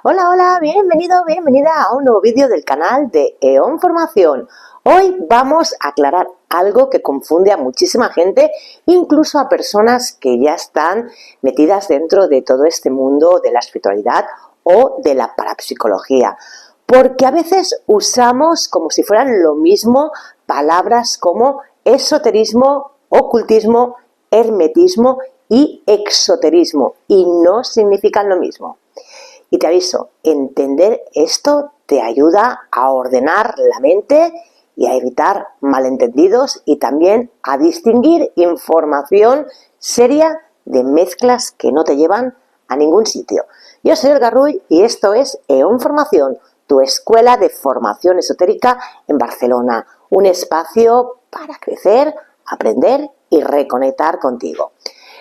Hola, hola, bienvenido, bienvenida a un nuevo vídeo del canal de EON Formación. Hoy vamos a aclarar algo que confunde a muchísima gente, incluso a personas que ya están metidas dentro de todo este mundo de la espiritualidad o de la parapsicología. Porque a veces usamos como si fueran lo mismo palabras como esoterismo, ocultismo, hermetismo y exoterismo, y no significan lo mismo. Y te aviso, entender esto te ayuda a ordenar la mente y a evitar malentendidos y también a distinguir información seria de mezclas que no te llevan a ningún sitio. Yo soy Olga Rull y esto es EON Formación, tu escuela de formación esotérica en Barcelona. Un espacio para crecer, aprender y reconectar contigo.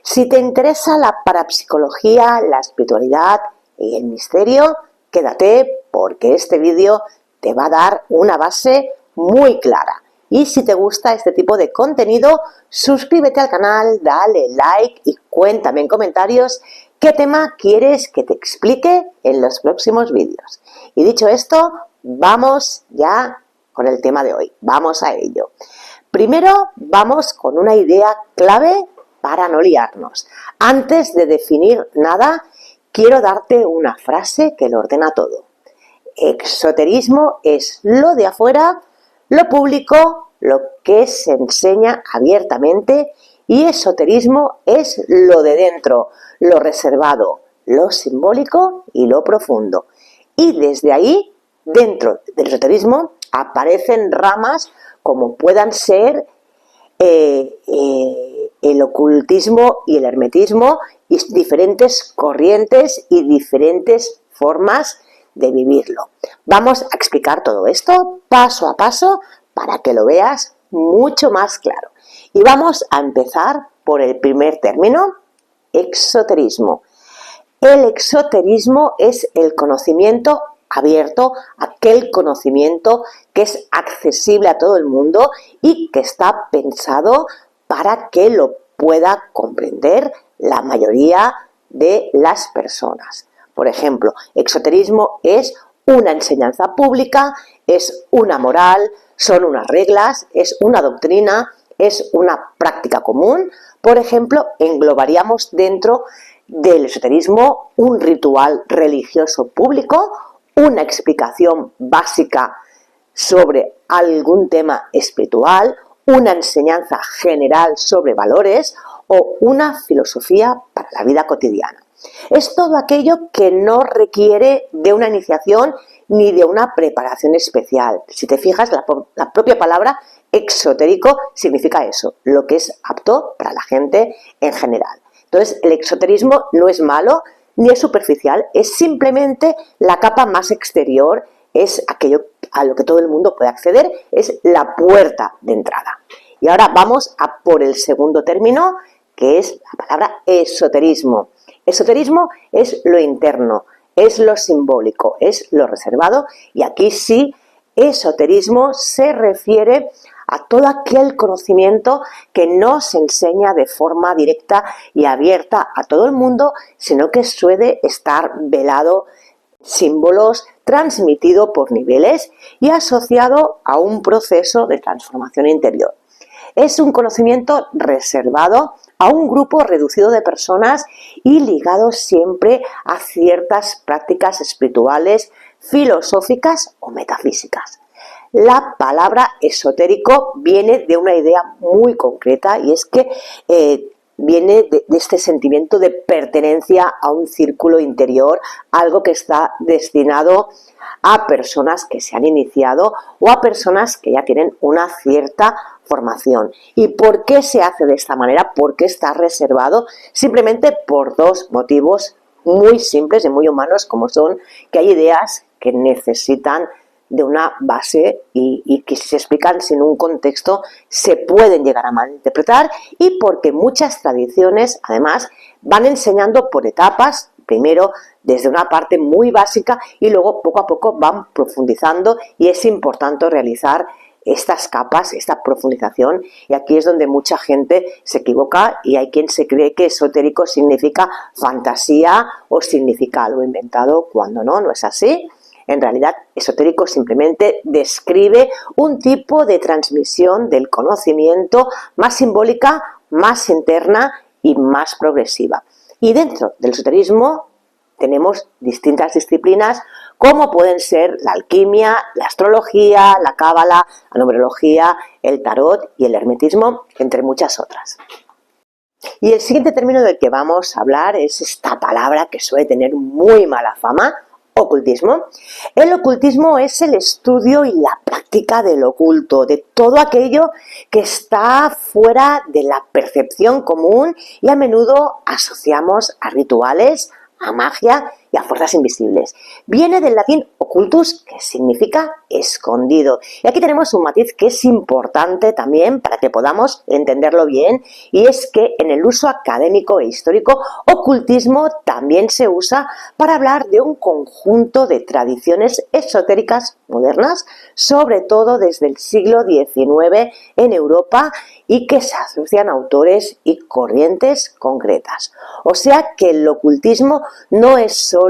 Si te interesa la parapsicología, la espiritualidad y el misterio, quédate porque este vídeo te va a dar una base muy clara. Y si te gusta este tipo de contenido, suscríbete al canal, dale like y cuéntame en comentarios qué tema quieres que te explique en los próximos vídeos. Y dicho esto, vamos ya con el tema de hoy. Vamos a ello. Primero vamos con una idea clave para no liarnos. Antes de definir nada, quiero darte una frase que lo ordena todo. Exoterismo es lo de afuera, lo público, lo que se enseña abiertamente, y esoterismo es lo de dentro, lo reservado, lo simbólico y lo profundo. Y desde ahí, dentro del esoterismo, aparecen ramas como puedan ser el ocultismo y el hermetismo, y diferentes corrientes y diferentes formas de vivirlo. Vamos a explicar todo esto paso a paso para que lo veas mucho más claro. Y vamos a empezar por el primer término, exoterismo. El exoterismo es el conocimiento abierto, aquel conocimiento que es accesible a todo el mundo y que está pensado para que lo pueda comprender la mayoría de las personas. Por ejemplo, exoterismo es una enseñanza pública, es una moral, son unas reglas, es una doctrina, es una práctica común. Por ejemplo, englobaríamos dentro del esoterismo un ritual religioso público, una explicación básica sobre algún tema espiritual, una enseñanza general sobre valores o una filosofía para la vida cotidiana. Es todo aquello que no requiere de una iniciación ni de una preparación especial. Si te fijas, la propia palabra exotérico significa eso, lo que es apto para la gente en general. Entonces, el exoterismo no es malo ni es superficial, es simplemente la capa más exterior, es aquello a lo que todo el mundo puede acceder, es la puerta de entrada. Y ahora vamos a por el segundo término, que es la palabra esoterismo. Esoterismo es lo interno, es lo simbólico, es lo reservado, y aquí sí, esoterismo se refiere a todo aquel conocimiento que no se enseña de forma directa y abierta a todo el mundo, sino que suele estar velado, símbolos, transmitido por niveles y asociado a un proceso de transformación interior. Es un conocimiento reservado a un grupo reducido de personas y ligado siempre a ciertas prácticas espirituales, filosóficas o metafísicas. La palabra esotérico viene de una idea muy concreta, y es que viene de este sentimiento de pertenencia a un círculo interior, algo que está destinado a personas que se han iniciado o a personas que ya tienen una cierta formación. ¿Y por qué se hace de esta manera? ¿Por qué está reservado? Simplemente por dos motivos muy simples y muy humanos, como son que hay ideas que necesitan de una base y que si se explican sin un contexto se pueden llegar a malinterpretar, y porque muchas tradiciones además van enseñando por etapas, primero desde una parte muy básica y luego poco a poco van profundizando, y es importante realizar estas capas, esta profundización, y aquí es donde mucha gente se equivoca y hay quien se cree que esotérico significa fantasía o significa algo inventado, cuando no, no es así. En realidad, esotérico simplemente describe un tipo de transmisión del conocimiento más simbólica, más interna y más progresiva. Y dentro del esoterismo tenemos distintas disciplinas como pueden ser la alquimia, la astrología, la cábala, la numerología, el tarot y el hermetismo, entre muchas otras. Y el siguiente término del que vamos a hablar es esta palabra que suele tener muy mala fama: ocultismo. El ocultismo es el estudio y la práctica del oculto, de todo aquello que está fuera de la percepción común y a menudo asociamos a rituales, a magia y a fuerzas invisibles. Viene del latín occultus, que significa escondido. Y aquí tenemos un matiz que es importante también para que podamos entenderlo bien, y es que en el uso académico e histórico, ocultismo también se usa para hablar de un conjunto de tradiciones esotéricas modernas, sobre todo desde el siglo XIX en Europa, y que se asocian a autores y corrientes concretas. O sea que el ocultismo no es solo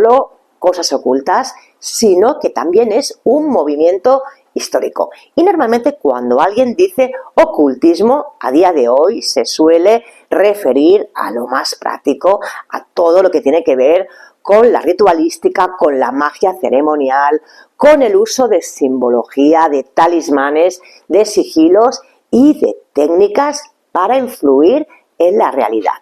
cosas ocultas, sino que también es un movimiento histórico. Y normalmente cuando alguien dice ocultismo, a día de hoy se suele referir a lo más práctico, a todo lo que tiene que ver con la ritualística, con la magia ceremonial, con el uso de simbología, de talismanes, de sigilos y de técnicas para influir en la realidad.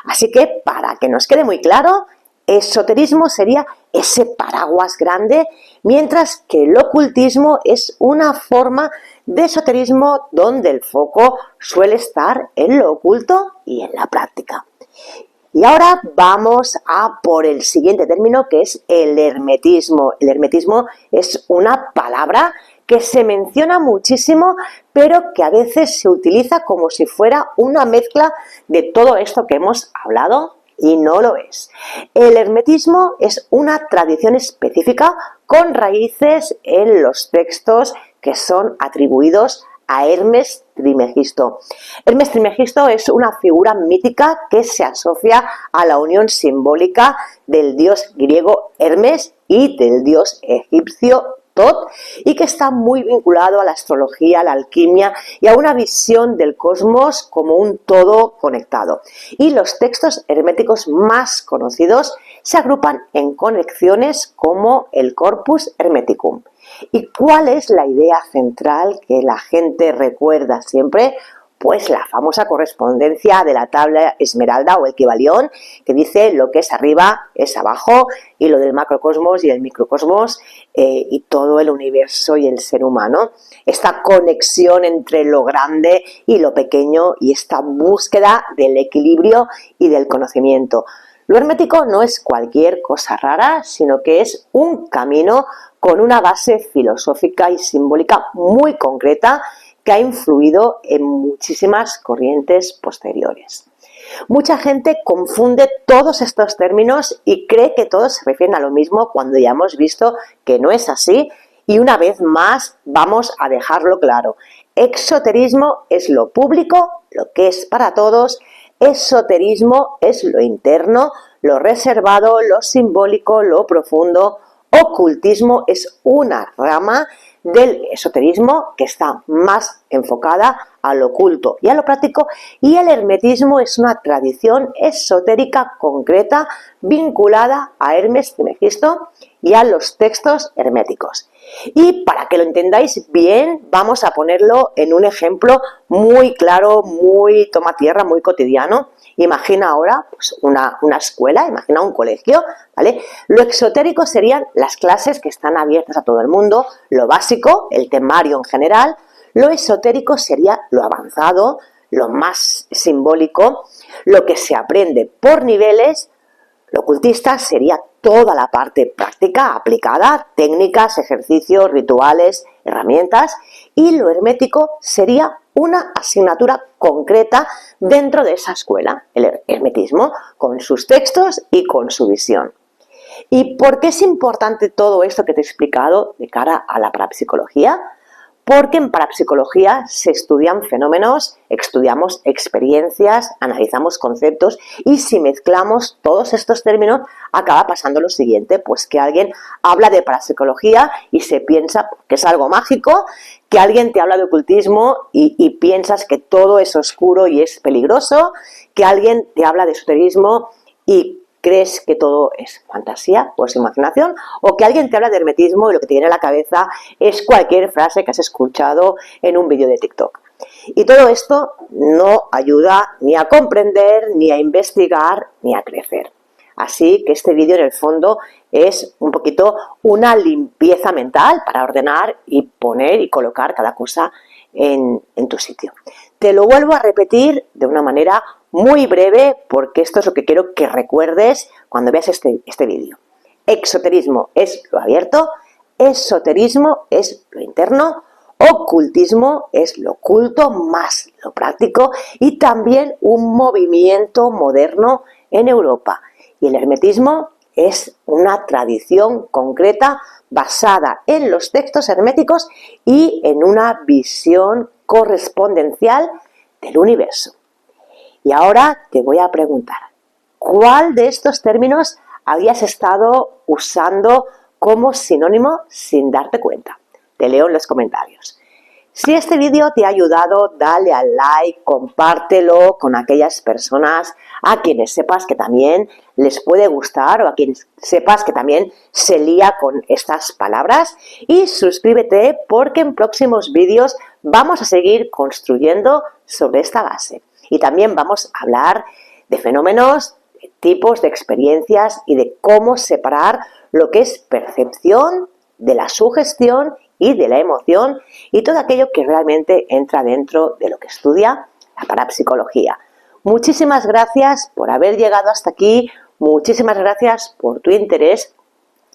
Así que, para que nos quede muy claro, esoterismo sería ese paraguas grande, mientras que el ocultismo es una forma de esoterismo donde el foco suele estar en lo oculto y en la práctica. Y ahora vamos a por el siguiente término, que es el hermetismo. El hermetismo es una palabra que se menciona muchísimo, pero que a veces se utiliza como si fuera una mezcla de todo esto que hemos hablado, y no lo es. El hermetismo es una tradición específica con raíces en los textos que son atribuidos a Hermes Trismegisto. Hermes Trismegisto es una figura mítica que se asocia a la unión simbólica del dios griego Hermes y del dios egipcio Tot, y que está muy vinculado a la astrología, a la alquimia y a una visión del cosmos como un todo conectado. Y los textos herméticos más conocidos se agrupan en colecciones como el Corpus Hermeticum. ¿Y cuál es la idea central que la gente recuerda siempre? Pues la famosa correspondencia de la tabla esmeralda o el Kybalión, que dice lo que es arriba es abajo, y lo del macrocosmos y el microcosmos y todo el universo y el ser humano. Esta conexión entre lo grande y lo pequeño y esta búsqueda del equilibrio y del conocimiento. Lo hermético no es cualquier cosa rara, sino que es un camino con una base filosófica y simbólica muy concreta que ha influido en muchísimas corrientes posteriores. Mucha gente confunde todos estos términos y cree que todos se refieren a lo mismo, cuando ya hemos visto que no es así, y una vez más vamos a dejarlo claro. Exoterismo es lo público, lo que es para todos. Esoterismo es lo interno, lo reservado, lo simbólico, lo profundo. Ocultismo es una rama del esoterismo que está más enfocada a lo oculto y a lo práctico, y el hermetismo es una tradición esotérica concreta vinculada a Hermes Trismegisto y a los textos herméticos. Y para que lo entendáis bien, vamos a ponerlo en un ejemplo muy claro, muy toma tierra, muy cotidiano. Imagina ahora pues una escuela, imagina un colegio, ¿vale? Lo exotérico serían las clases que están abiertas a todo el mundo, lo básico, el temario en general. Lo esotérico sería lo avanzado, lo más simbólico, lo que se aprende por niveles. Lo ocultista sería toda la parte práctica, aplicada, técnicas, ejercicios, rituales, herramientas, y lo hermético sería una asignatura concreta dentro de esa escuela, el hermetismo, con sus textos y con su visión. ¿Y por qué es importante todo esto que te he explicado de cara a la parapsicología? porque en parapsicología se estudian fenómenos, estudiamos experiencias, analizamos conceptos y si mezclamos todos estos términos acaba pasando lo siguiente, pues que alguien habla de parapsicología y se piensa que es algo mágico, que alguien te habla de ocultismo y piensas que todo es oscuro y es peligroso, que alguien te habla de esoterismo y crees que todo es fantasía o es imaginación, o que alguien te habla de hermetismo y lo que te viene a la cabeza es cualquier frase que has escuchado en un vídeo de TikTok. Y todo esto no ayuda ni a comprender, ni a investigar, ni a crecer. Así que este vídeo en el fondo es un poquito una limpieza mental para ordenar y poner y colocar cada cosa en tu sitio. Te lo vuelvo a repetir de una manera muy breve porque esto es lo que quiero que recuerdes cuando veas este vídeo. Exoterismo es lo abierto, esoterismo es lo interno, ocultismo es lo oculto más lo práctico y también un movimiento moderno en Europa. Y el hermetismo es una tradición concreta basada en los textos herméticos y en una visión correspondencial del universo. Y ahora te voy a preguntar, ¿cuál de estos términos habías estado usando como sinónimo sin darte cuenta? Te leo en los comentarios. Si este vídeo te ha ayudado, dale al like, compártelo con aquellas personas a quienes sepas que también les puede gustar o a quienes sepas que también se lía con estas palabras y suscríbete porque en próximos vídeos vamos a seguir construyendo sobre esta base. Y también vamos a hablar de fenómenos, de tipos de experiencias y de cómo separar lo que es percepción de la sugestión y de la emoción y todo aquello que realmente entra dentro de lo que estudia la parapsicología. Muchísimas gracias por haber llegado hasta aquí, muchísimas gracias por tu interés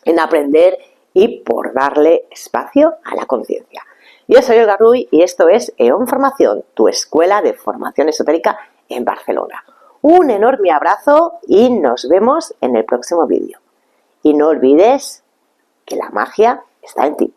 en aprender y por darle espacio a la conciencia. Yo soy Olga Ruy y esto es EON Formación, tu escuela de formación esotérica en Barcelona. Un enorme abrazo y nos vemos en el próximo vídeo. Y no olvides que la magia está en ti.